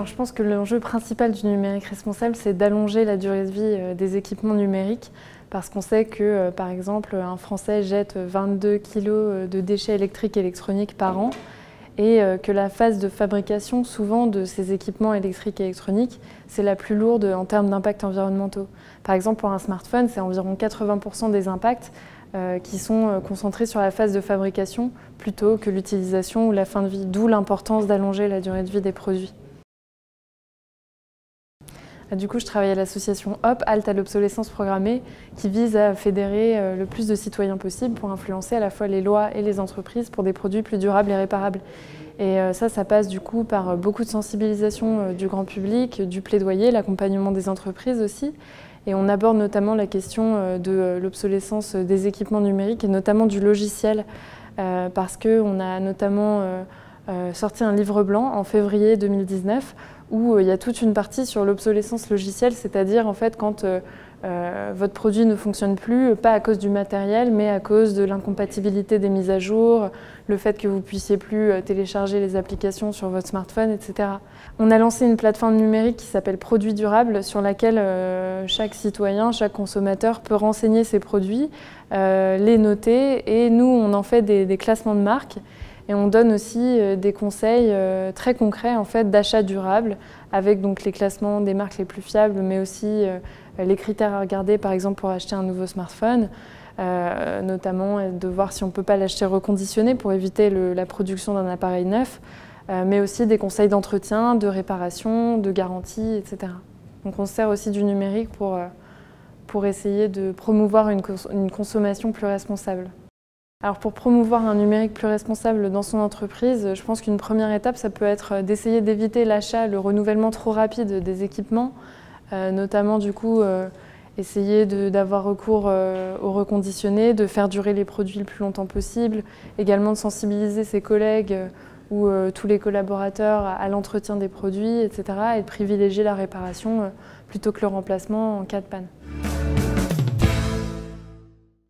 Alors je pense que l'enjeu principal du numérique responsable, c'est d'allonger la durée de vie des équipements numériques, parce qu'on sait que, par exemple, un Français jette 22 kg de déchets électriques et électroniques par an, et que la phase de fabrication, souvent, de ces équipements électriques et électroniques, c'est la plus lourde en termes d'impacts environnementaux. Par exemple, pour un smartphone, c'est environ 80% des impacts qui sont concentrés sur la phase de fabrication, plutôt que l'utilisation ou la fin de vie, d'où l'importance d'allonger la durée de vie des produits. Du coup, je travaille à l'association HOP, Halte à l'obsolescence programmée, qui vise à fédérer le plus de citoyens possible pour influencer à la fois les lois et les entreprises pour des produits plus durables et réparables. Et ça passe du coup par beaucoup de sensibilisation du grand public, du plaidoyer, l'accompagnement des entreprises aussi. Et on aborde notamment la question de l'obsolescence des équipements numériques et notamment du logiciel, parce qu'on a notamment sorti un livre blanc en février 2019 où il y a toute une partie sur l'obsolescence logicielle, c'est-à-dire en fait quand votre produit ne fonctionne plus, pas à cause du matériel, mais à cause de l'incompatibilité des mises à jour, le fait que vous ne puissiez plus télécharger les applications sur votre smartphone, etc. On a lancé une plateforme numérique qui s'appelle Produits durables, sur laquelle chaque citoyen, chaque consommateur peut renseigner ses produits, les noter, et nous on en fait des classements de marques. Et on donne aussi des conseils très concrets en fait, d'achat durable, avec donc les classements des marques les plus fiables, mais aussi les critères à regarder par exemple pour acheter un nouveau smartphone, notamment de voir si on ne peut pas l'acheter reconditionné pour éviter la production d'un appareil neuf, mais aussi des conseils d'entretien, de réparation, de garantie, etc. Donc on se sert aussi du numérique pour essayer de promouvoir une consommation plus responsable. Alors pour promouvoir un numérique plus responsable dans son entreprise, je pense qu'une première étape, ça peut être d'essayer d'éviter l'achat, le renouvellement trop rapide des équipements, notamment du coup essayer d'avoir recours au reconditionné, de faire durer les produits le plus longtemps possible, également de sensibiliser ses collègues ou tous les collaborateurs à l'entretien des produits, etc. et de privilégier la réparation plutôt que le remplacement en cas de panne.